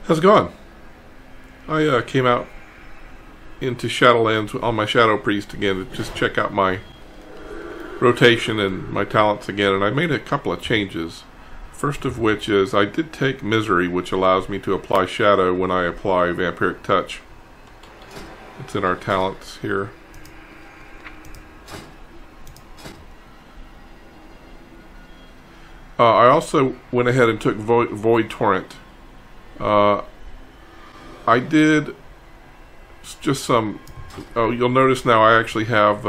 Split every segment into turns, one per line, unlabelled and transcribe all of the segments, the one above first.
How's it going? I came out into Shadowlands on my Shadow Priest again to just check out my rotation and my talents again, and I made a couple of changes. First of which is I did take Misery, which allows me to apply Shadow when I apply Vampiric Touch. It's in our talents here. I also went ahead and took Void Torrent. I did just some. Oh, you'll notice now I actually have.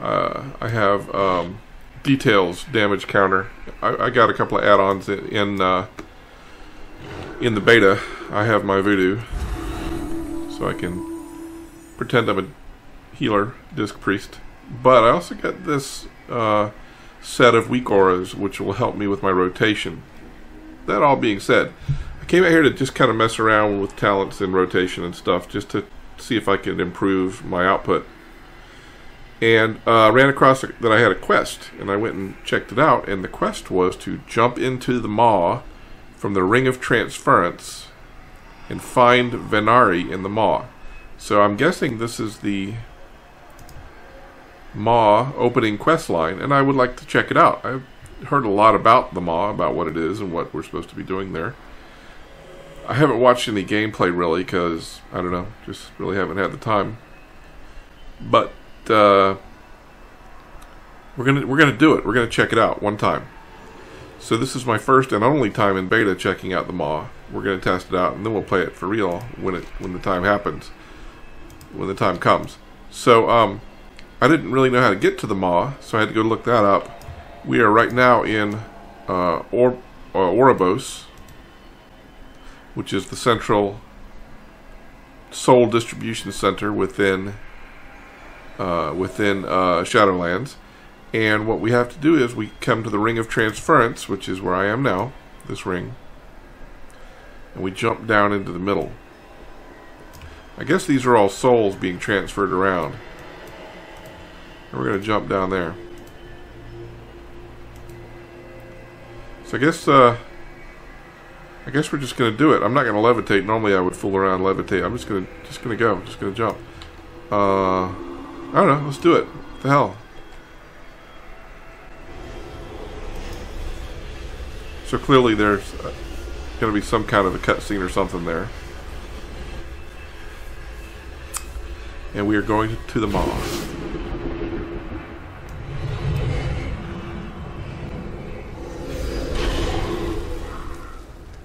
I have details damage counter. I got a couple of add-ons in the beta. I have my voodoo, so I can pretend I'm a healer, disc priest. But I also got this set of weak auras, which will help me with my rotation. That all being said, I came out here to just kind of mess around with talents and rotation and stuff, just to see if I could improve my output. And ran across that I had a quest, and I went and checked it out, and the quest was to jump into the maw from the Ring of Transference and find Venari in the maw. So I'm guessing this is the maw opening quest line, and I would like to check it out. I've heard a lot about the maw, about what it is and what we're supposed to be doing there. I haven't watched any gameplay really, because I don't know, just really haven't had the time. But we're gonna do it. We're gonna check it out one time. So this is my first and only time in beta checking out the maw. We're gonna test it out, and then we'll play it for real when the time happens, when the time comes. So I didn't really know how to get to the maw, so I had to go look that up. We are right now in Oribos, which is the central soul distribution center within Shadowlands. And what we have to do is we come to the Ring of Transference, which is where I am now, this ring, and we jump down into the middle. I guess these are all souls being transferred around. And we're going to jump down there. So I guess we're just going to do it. I'm not going to levitate. Normally I would fool around and levitate. I'm just going to go. Just going to jump. I don't know. Let's do it. What the hell? So clearly there's going to be some kind of a cutscene or something there. And we are going to the maw.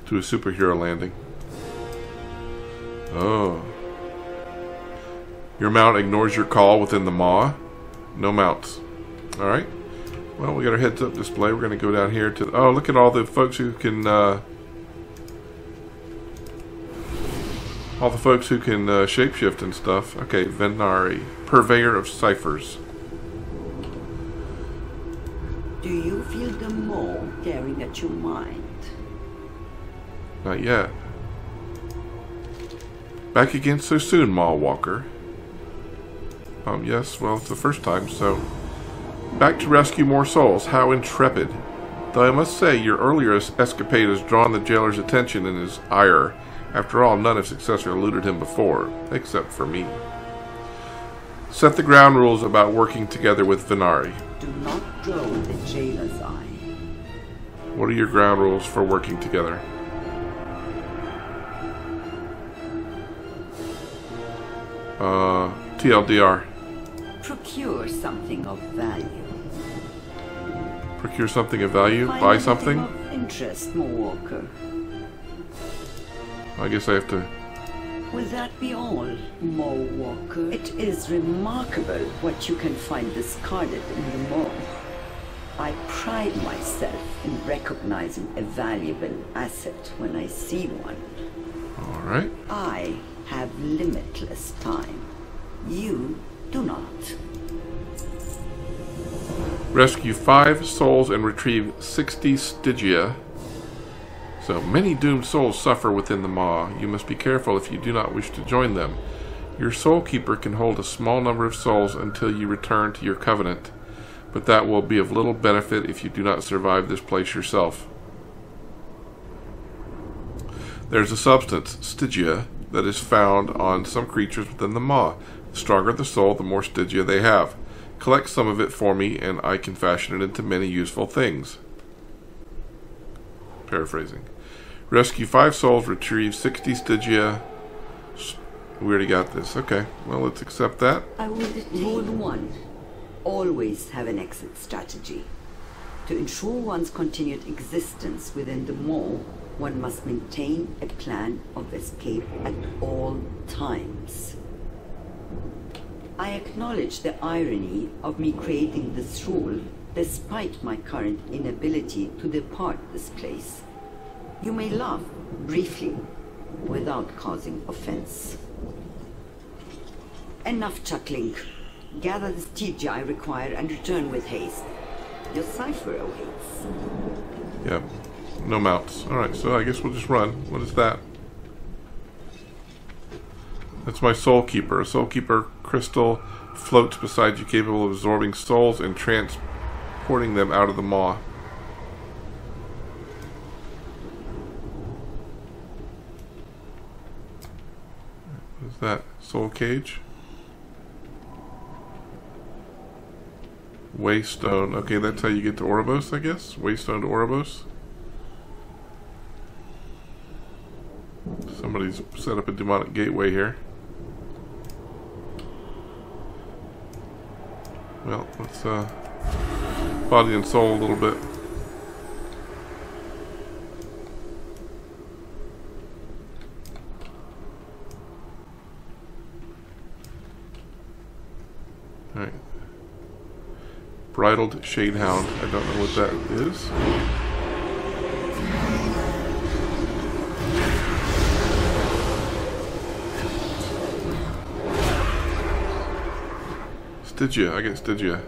To a superhero landing. Oh. Your mount ignores your call within the maw. No mounts. Alright. Well, we got our heads up display. We're going to go down here to... Oh, look at all the folks who can... all the folks who can shapeshift and stuff. Okay, Venari. Purveyor of ciphers.
Do you feel the maw tearing at your mind?
Not yet. Back again so soon, Maw Walker. Yes, well, it's the first time, so... Back to rescue more souls. How intrepid. Though I must say, your earlier escapade has drawn the jailer's attention and his ire. After all, none have successfully eluded him before, except for me. Set the ground rules about working together with Venari.
Do not draw the jailer's eye.
What are your ground rules for working together? TLDR.
Procure something of value.
Procure something of value? Buy something?
Of interest, Walker.
I guess I have to...
Will that be all, Walker? It is remarkable what you can find discarded in the Maw. I pride myself in recognizing a valuable asset when I see one.
Alright.
I have limitless time. You do not.
Rescue 5 souls and retrieve 60 Stygia. So many doomed souls suffer within the maw. You must be careful if you do not wish to join them. Your soul keeper can hold a small number of souls until you return to your covenant, but that will be of little benefit if you do not survive this place yourself. There's a substance, Stygia, that is found on some creatures within the maw. The stronger the soul, the more Stygia they have. Collect some of it for me, and I can fashion it into many useful things. Paraphrasing. Rescue 5 souls, retrieve 60 Stygia. We already got this. Okay, well, let's accept that.
I would rule 1. Always have an exit strategy. To ensure one's continued existence within the maw, one must maintain a plan of escape at all times. I acknowledge the irony of me creating this rule, despite my current inability to depart this place. You may laugh briefly, without causing offense. Enough chuckling. Gather the Stygia I require and return with haste. Your cipher awaits.
Yep. No mounts. Alright, so I guess we'll just run. What is that? That's my Soul Keeper. A Soul Keeper crystal floats beside you, capable of absorbing souls and transporting them out of the maw. What is that? Soul Cage? Waystone. Okay, that's how you get to Oribos, I guess? Waystone to Oribos. Somebody's set up a demonic gateway here. Well, let's body and soul a little bit. Alright. Bridled Shadehound. I don't know what that is. Stygia. I get Stygia.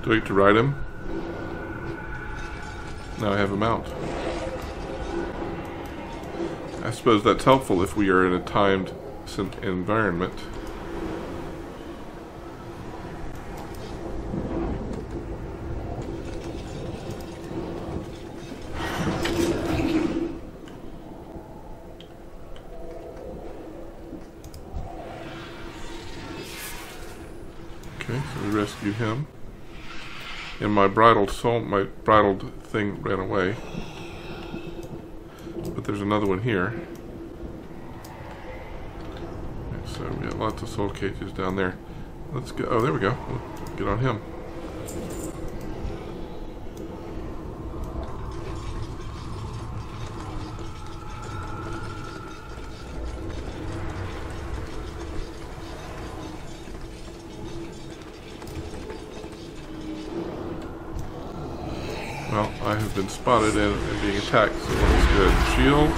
Do I get to ride him? Now I have a mount. I suppose that's helpful if we are in a timed environment. Okay, so we rescue him. And my bridled soul, my bridled thing ran away. But there's another one here. Okay, so we got lots of soul cages down there. Let's go. Oh, there we go. Let's get on him. Well, I have been spotted and being attacked, so let's go ahead and shield.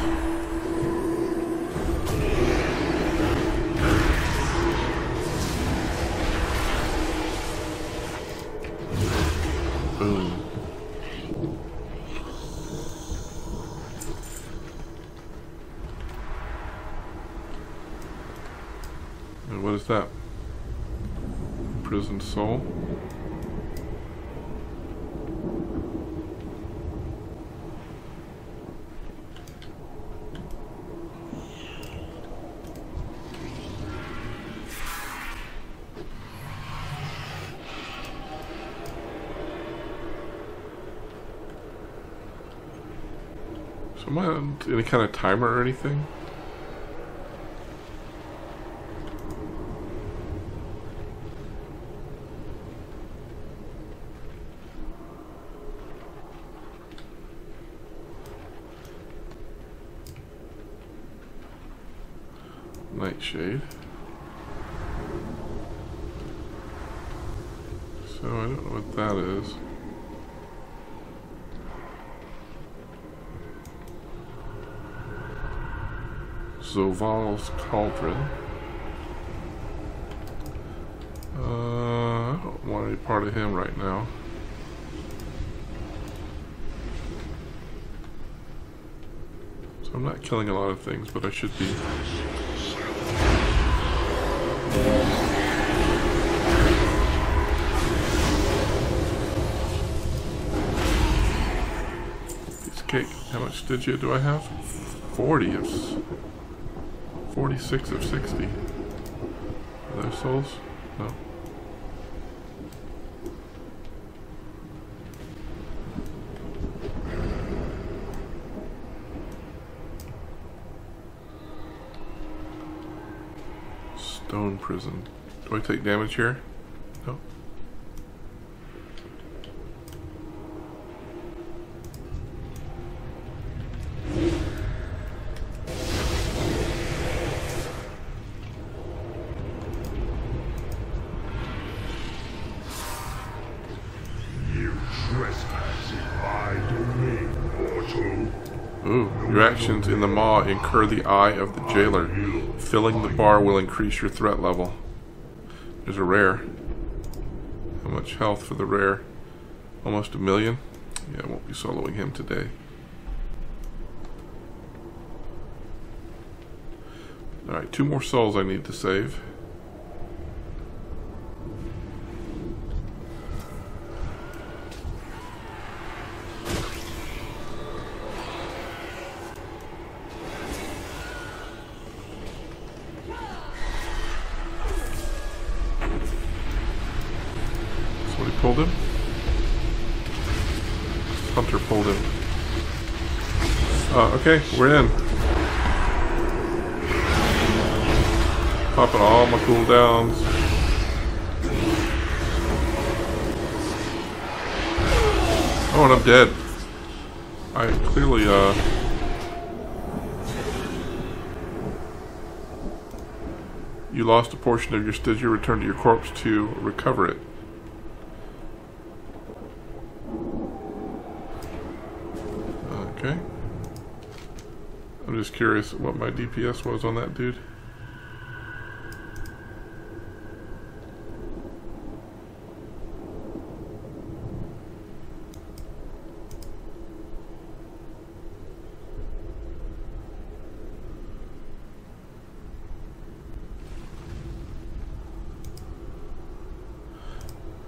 Boom. And what is that? Imprisoned soul. Am I on any kind of timer or anything? Nightshade. So I don't know what that is. Zoval's Cauldron. I don't want any part of him right now. So I'm not killing a lot of things, but I should be. Piece of cake. How much Stygia do I have? 40 of 46 of 60. Are those souls? No. Stone prison. Do I take damage here? No. Ooh, your actions in the maw incur the eye of the jailer. Filling the bar will increase your threat level. There's a rare. How much health for the rare? Almost 1 million? Yeah, I won't be soloing him today. Alright, 2 more souls I need to save. Pulled him? Hunter pulled him. Okay, we're in. Popping all my cooldowns. Oh, and I'm dead. I clearly, you lost a portion of your Stygia. Return to your corpse to recover it. Okay. I'm just curious what my DPS was on that dude.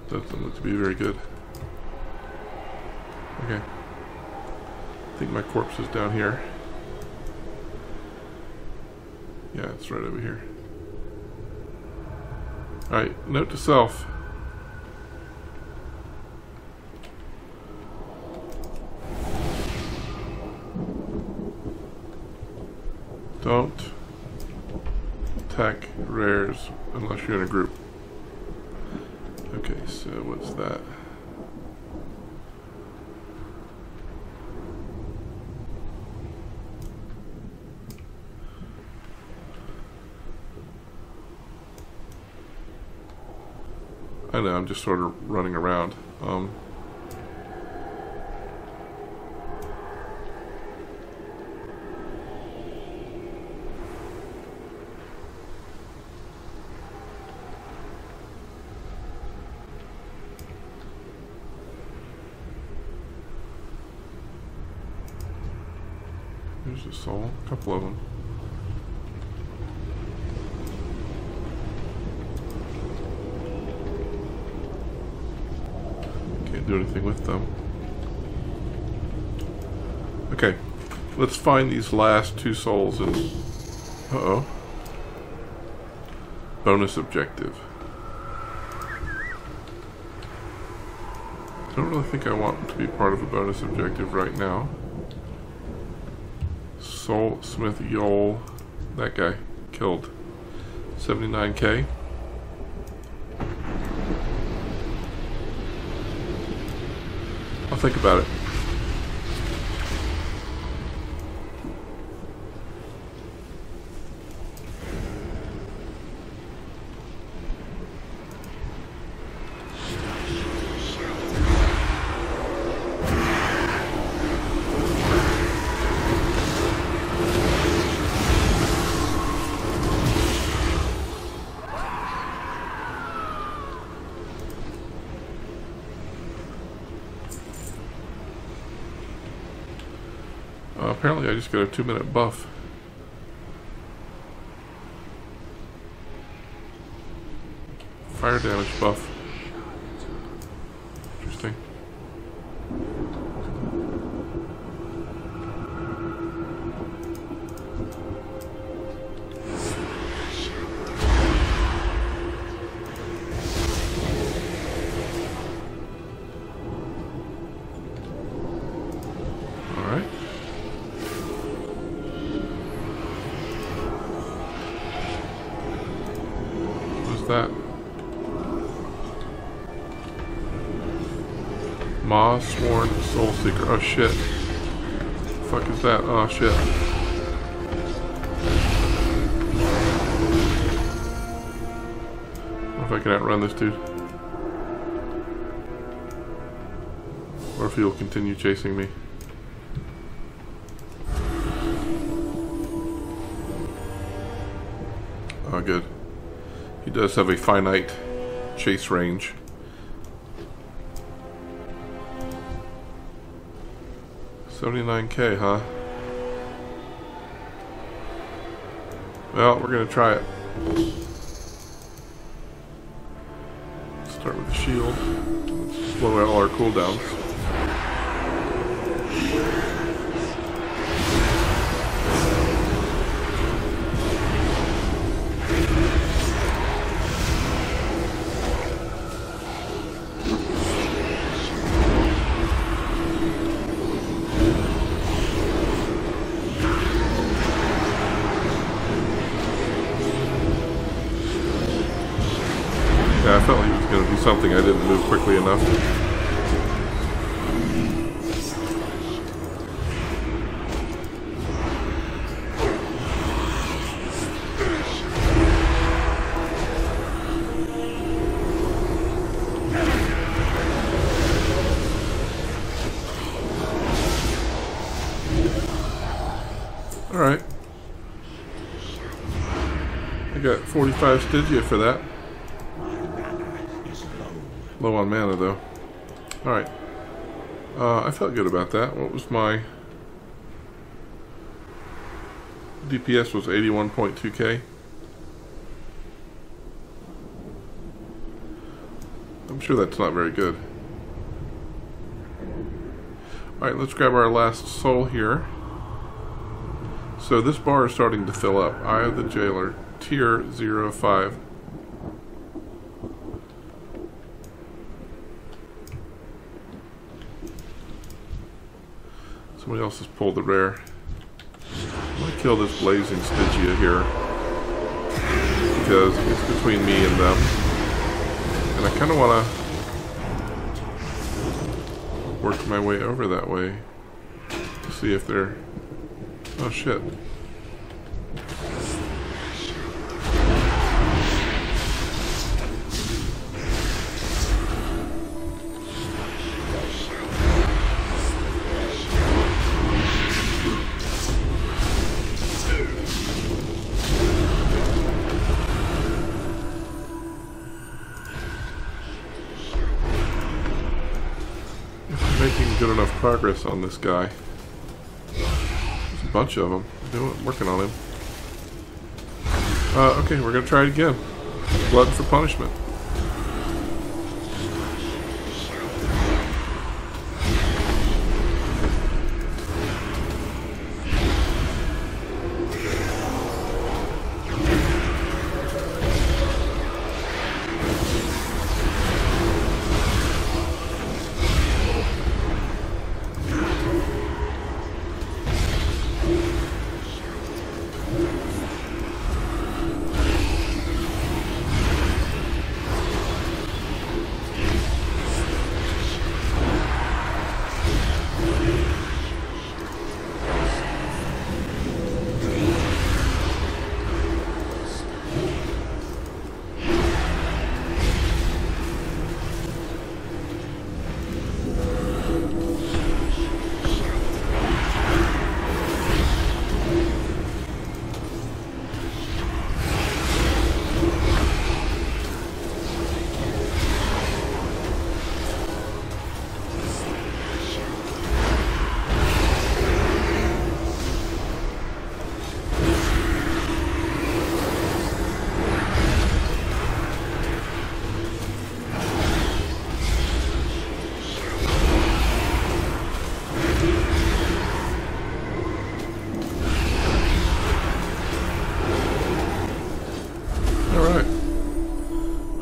Doesn't look to be very good. Okay. I think my corpse is down here. Yeah, it's right over here. Alright, note to self. Don't attack rares unless you're in a group. Okay, so what's that? I know, I'm just sort of running around. There's a soul, a couple of them. Do anything with them. Okay, let's find these last 2 souls and uh-oh. Bonus objective. I don't really think I want to be part of a bonus objective right now. Soul Smith Yole, that guy killed. 79k. I'll think about it. Apparently I just got a 2-minute buff. Fire damage buff. Interesting. Alright. What's that? Ma Sworn Soul Seeker. Oh shit. The fuck is that? Oh shit. I wonder if I can outrun this dude. Or if he'll continue chasing me. Oh good. He does have a finite chase range. $79K, huh? Well, we're gonna try it. Start with the shield. Let's blow out all our cooldowns. Yeah, I felt he was going to do something. I didn't move quickly enough. Alright. I got 45 Stygia for that. Low on mana though. Alright. I felt good about that. What was my DPS was 81.2k. I'm sure that's not very good. Alright, let's grab our last soul here. So this bar is starting to fill up. Eye of the Jailer, tier 05. Somebody else has pulled the rare. I'm going to kill this blazing Stygia here because it's between me and them. And I kind of want to work my way over that way to see if they're... Oh shit. Making good enough progress on this guy. There's a bunch of them. Working on him. Okay, we're gonna try it again. Blood for punishment.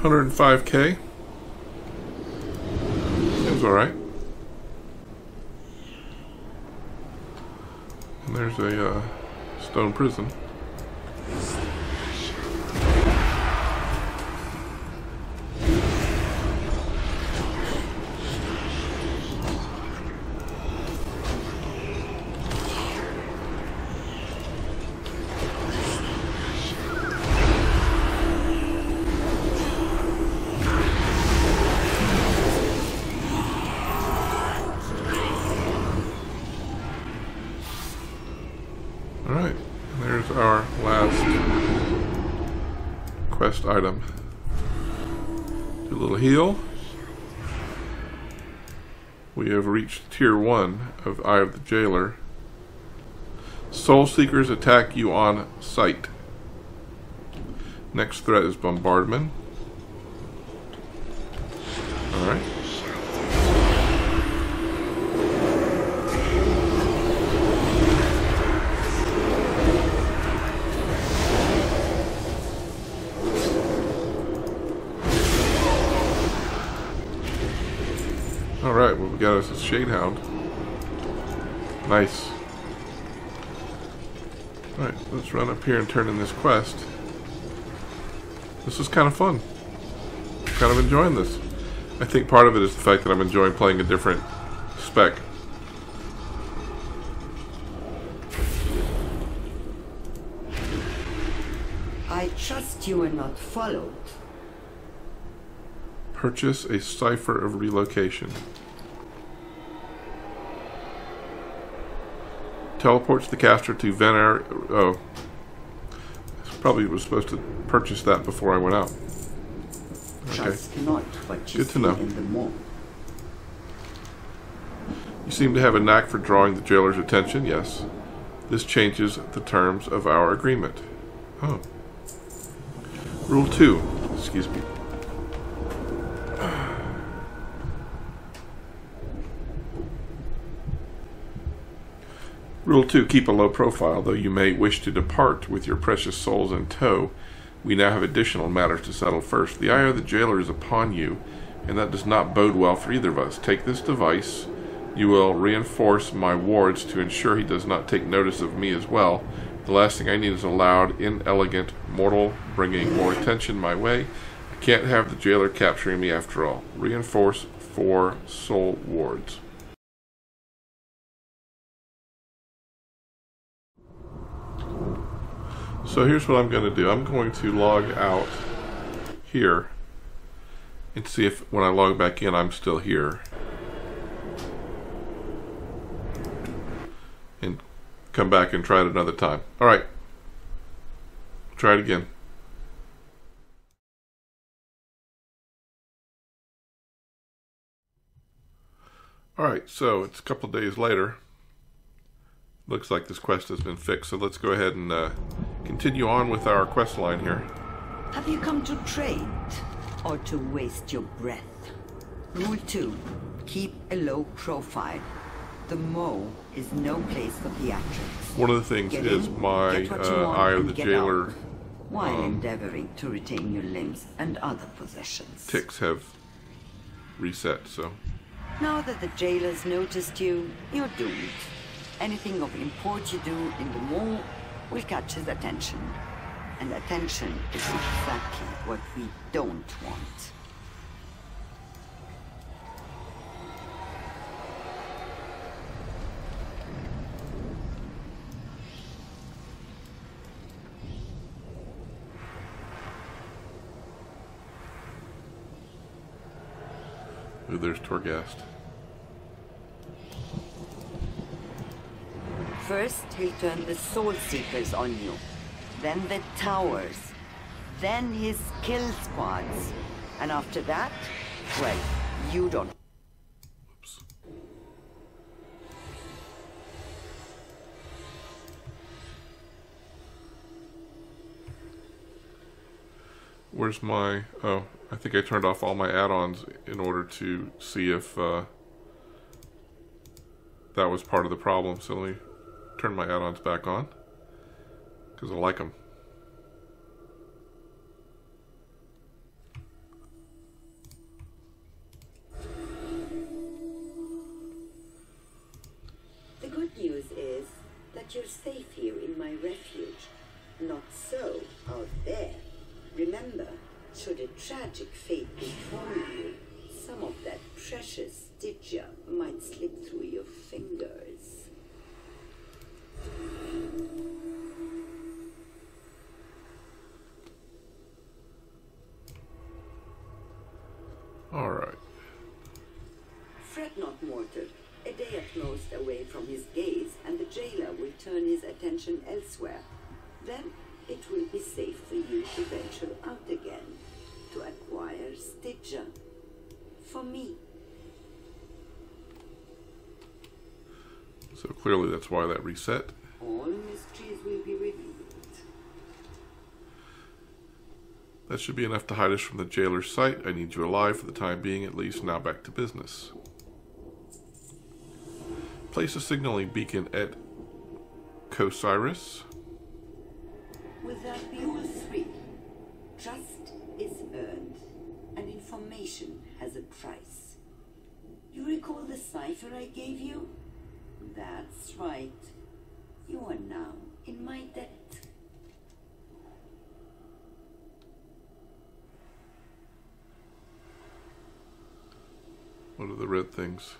105K. Seems alright. And there's a stone prison. Alright, there's our last quest item. Do a little heal. We have reached Tier 1 of Eye of the Jailer. Soul Seekers attack you on sight. Next threat is bombardment. Alright. Alright, well we got us a Shadehound. Nice. Alright, let's run up here and turn in this quest. This is kind of fun. Kind of enjoying this. I think part of it is the fact that I'm enjoying playing a different spec.
I trust you are not followed.
Purchase a cipher of relocation. Teleports the caster to Vener. Oh, probably was supposed to purchase that before I went out. Okay.
Trust not what you
Good to
see
know.
in the moon.
You seem to have a knack for drawing the jailer's attention. Yes. This changes the terms of our agreement. Oh. Rule 2. Excuse me. Rule 2. Keep a low profile. Though you may wish to depart with your precious souls in tow, we now have additional matters to settle first. The eye of the jailer is upon you, and that does not bode well for either of us. Take this device. You will reinforce my wards to ensure he does not take notice of me as well. The last thing I need is a loud, inelegant mortal bringing more attention my way. I can't have the jailer capturing me after all. Reinforce 4 soul wards. So here's what I'm going to do. I'm going to log out here and see if when I log back in I'm still here. And come back and try it another time. Alright. Try it again. Alright, so it's a couple days later. Looks like this quest has been fixed, so let's go ahead and continue on with our quest line here.
Have you come to trade or to waste your breath? Rule 2. Keep a low profile. The Mo is no place for theatrics.
One of the things
Get
is
in,
my
get what you want,
Eye of
and
the
get
Jailer
out, while endeavoring to retain your limbs and other possessions.
ticks have reset, so.
Now that the jailers noticed you, you're doomed. Anything of import you do in the Mo will catch his attention. And attention is exactly what we don't want.
Ooh, there's Torghast.
First, he'll turn the Soul Seekers on you. Then the towers. Then his kill squads. And after that, well, you don't.
Oops. Where's my... Oh, I think I turned off all my add-ons in order to see if that was part of the problem. So let me turn my add-ons back on, because I like them.
you're safe here in my refuge. Not so out there. Remember, should a tragic fate befall you, some of that precious Stygia might slip through your fingers.
All right.
Fret not, mortal. A day at most away from his gaze, and the jailer will turn his attention elsewhere. Then it will be safe for you to venture out again, to acquire Stygia. For me.
So clearly that's why that reset.
All mysteries will be revealed.
That should be enough to hide us from the jailer's sight. I need you alive for the time being, at least. Now back to business. Place a signaling beacon at Cosiris.
Will that be all three? Trust is earned, and information has a price. You recall the cipher I gave you? That's right. You are now in my debt.
What are the red things?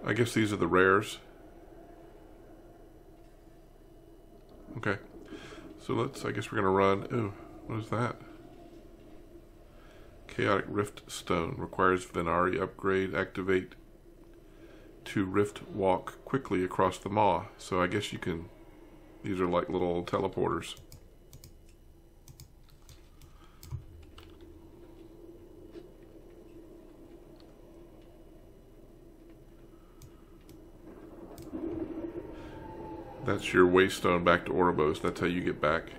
I guess these are the rares. Okay. So I guess we're going to run. Ooh, what is that? Chaotic Rift Stone. Requires Venari upgrade. Activate to Rift Walk quickly across the maw. So I guess you can... These are like little teleporters. That's your waystone back to Oribos. That's how you get back.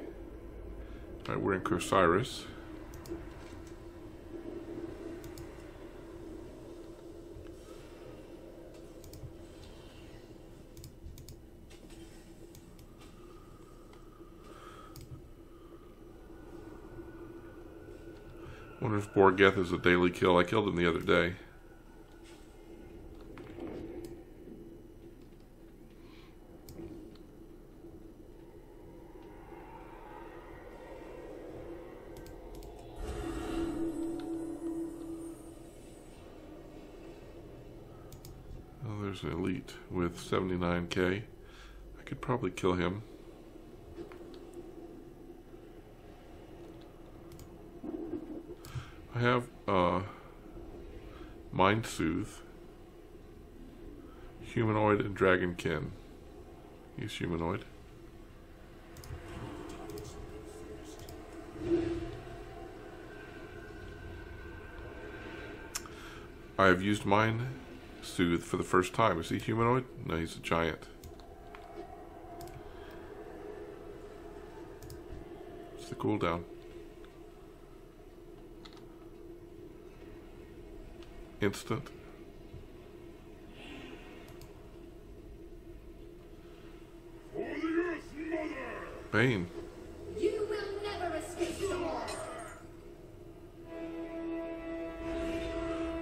Alright, we're in Cosiris. Wonder if Borgeth is a daily kill. I killed him the other day. Oh, there's an elite with 79k. I could probably kill him. I have Mind Soothe, Humanoid, and Dragonkin. He's humanoid. I have used Mind Soothe for the first time. Is he humanoid? No, he's a giant. It's the cooldown. Instant.
For the Earth Mother!
Bane.
You will never escape the law.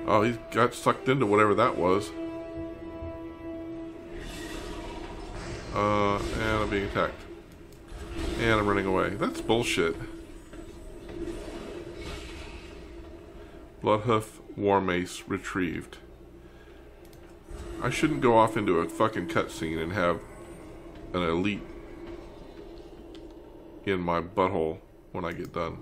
Oh, he got sucked into whatever that was. And I'm being attacked. And I'm running away. That's bullshit. Bloodhoof War Mace retrieved. I shouldn't go off into a fucking cutscene and have an elite in my butthole when I get done.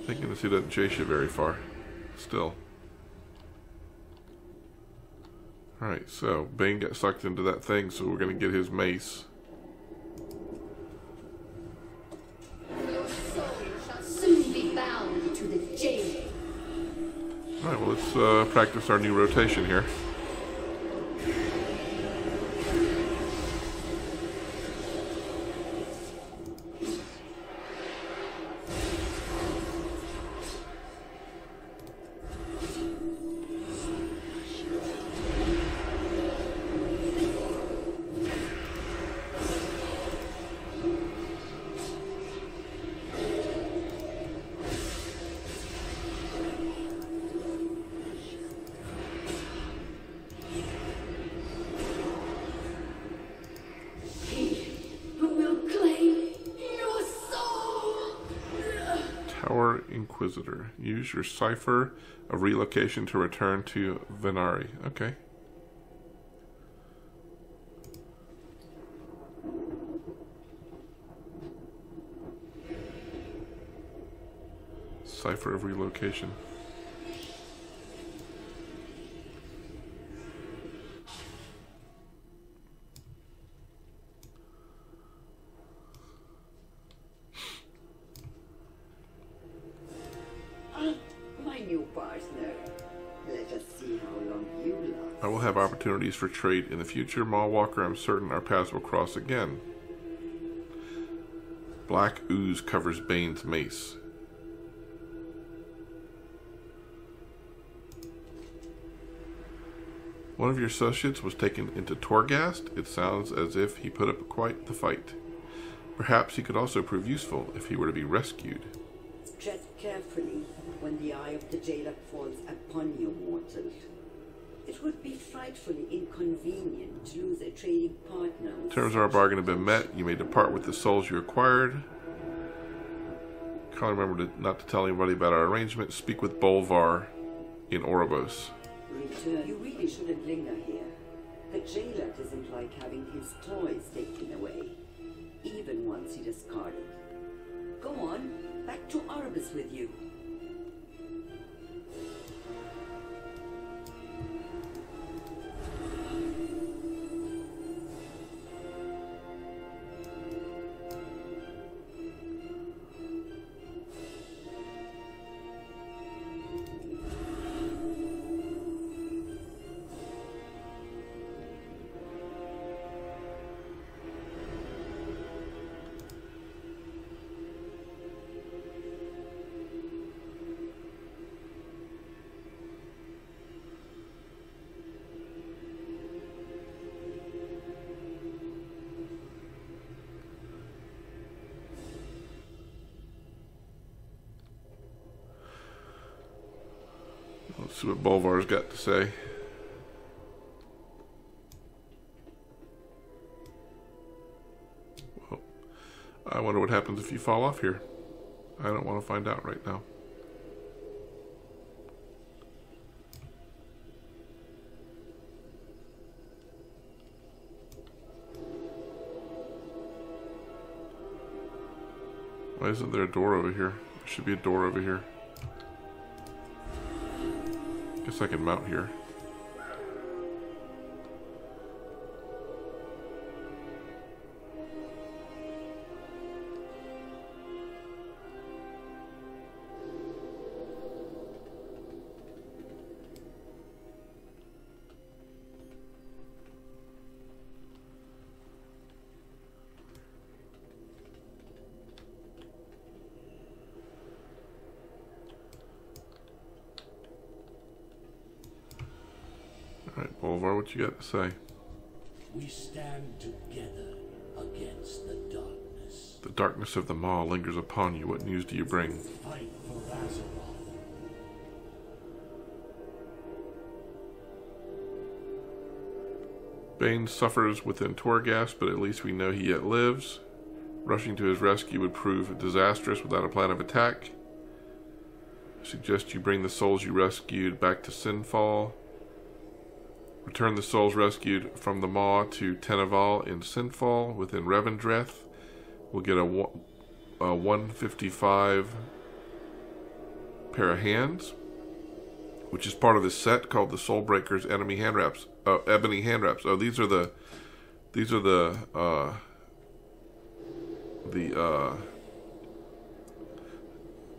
Thinking this he doesn't chase you very far. Still. Alright, so Bane got sucked into that thing, so we're going to get his mace.
Your soul shall soon be bound to the jail.
Alright, well let's practice our new rotation here. Inquisitor. Use your cipher of relocation to return to Venari. Okay. Cipher of relocation.
My new partner. Let us see how long you last.
I will have opportunities for trade in the future, Mallwalker. I'm certain our paths will cross again. Black ooze covers Bane's mace. One of your associates was taken into Torghast. It sounds as if he put up quite the fight. Perhaps he could also prove useful if he were to be rescued.
Tread carefully when the eye of the jailer falls upon you, mortal. It would be frightfully inconvenient to lose a trading partner.
Terms of our bargain have been met. You may depart with the souls you acquired. Kindly remember not to tell anybody about our arrangement. Speak with Bolvar in Oribos.
Return. You really shouldn't linger here. The jailer doesn't like having his toys taken away, even once he discarded. Go on, back to Oribos with you.
Let's see what Bolvar's got to say. Well, I wonder what happens if you fall off here. I don't want to find out right now. Why isn't there a door over here? There should be a door over here. Guess I can mount here. Alright, Bolvar, what you got to say?
We stand together against the darkness.
The darkness of the Maw lingers upon you. What news do you bring?
Fight for Azeroth.
Bane suffers within Torghast, but at least we know he yet lives. Rushing to his rescue would prove disastrous without a plan of attack. I suggest you bring the souls you rescued back to Sinfall. Return the souls rescued from the Maw to Teneval in Sinfall within Revendreth. We'll get a 155 pair of hands, which is part of this set called the Soulbreaker's Enemy Hand Wraps. Ebony Hand Wraps. Oh, these are the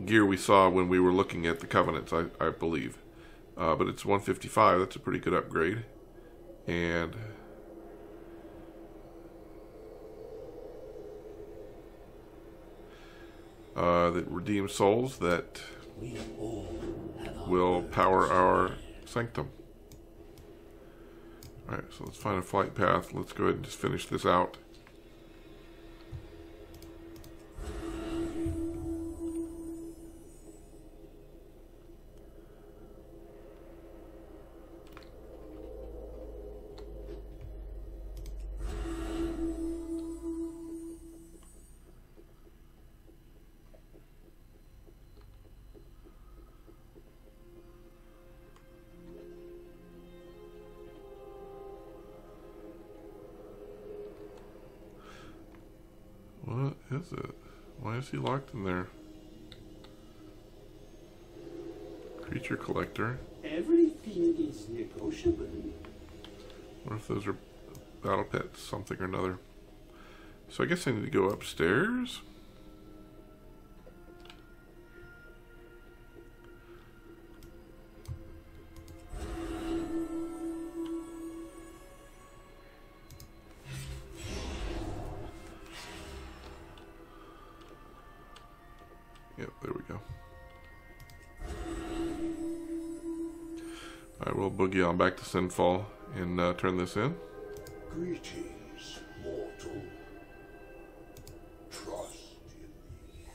gear we saw when we were looking at the Covenants, I believe. But it's 155. That's a pretty good upgrade. And the redeemed souls that will power our sanctum. Alright, so let's find a flight path. Let's go ahead and just finish this out. What is it? Why is he locked in there? Creature collector.
Everything is negotiable.
What if those are battle pets, something or another? So I guess I need to go upstairs. Yep, there we go. I will boogie on back to Sinfall and turn this in.
Greetings, mortal. Trust in me.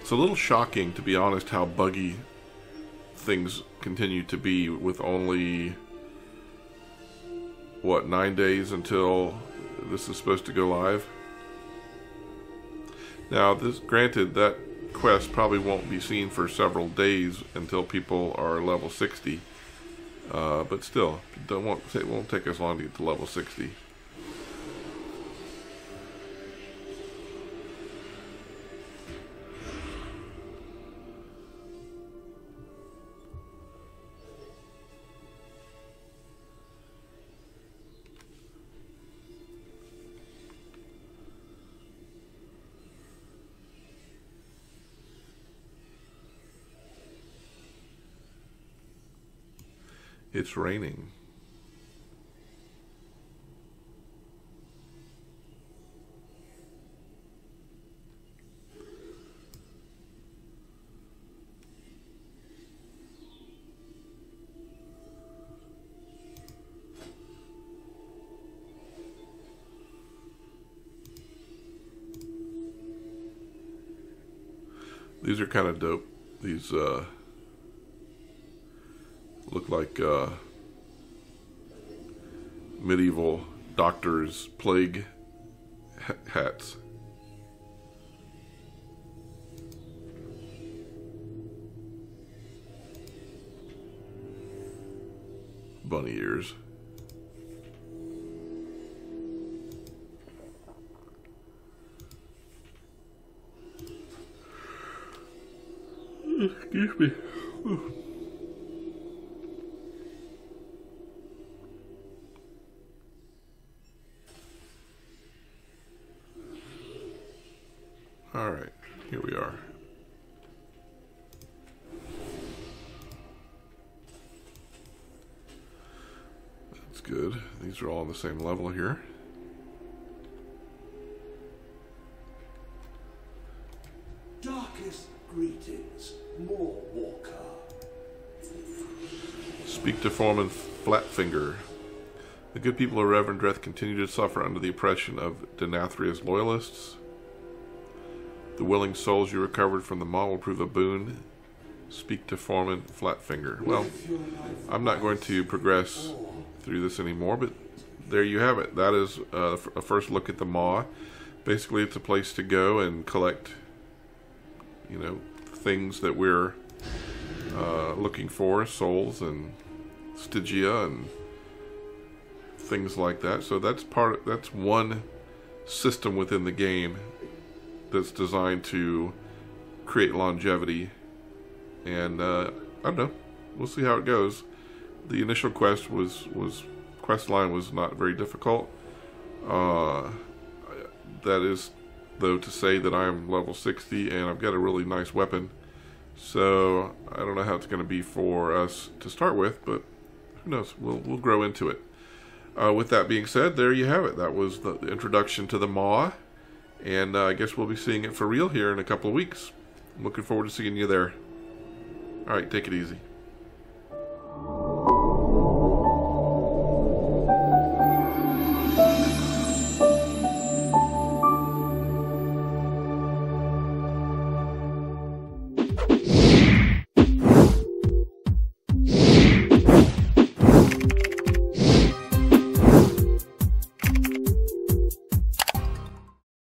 It's a little shocking, to be honest, how buggy things continue to be with only, what, 9 days until this is supposed to go live. Now, this, granted, that quest probably won't be seen for several days until people are level 60, but still, it won't take us long to get to level 60. It's raining. These are kind of dope. These look like medieval doctor's plague hats. Bunny ears. Excuse me. All right, here we are. That's good. These are all on the same level here.
Darkest greetings, more walker.
Speak to Foreman Flatfinger. The good people of Reverend Dreth continue to suffer under the oppression of Denathria's loyalists. The willing souls you recovered from the maw will prove a boon. Speak to Foreman Flatfinger. Well, I'm not going to progress through this anymore, but there you have it. That is a first look at the maw. Basically, it's a place to go and collect, you know, things that we're looking for, souls and Stygia and things like that. So that's that's one system within the game that's designed to create longevity. And I don't know, we'll see how it goes. The initial quest quest line was not very difficult. That is, though, to say that I'm level 60 and I've got a really nice weapon. So I don't know how it's going to be for us to start with, but who knows? We'll grow into it. With that being said, there you have it. That was the introduction to the maw, and I guess we'll be seeing it for real here in a couple of weeks. I'm looking forward to seeing you there. All right, take it easy.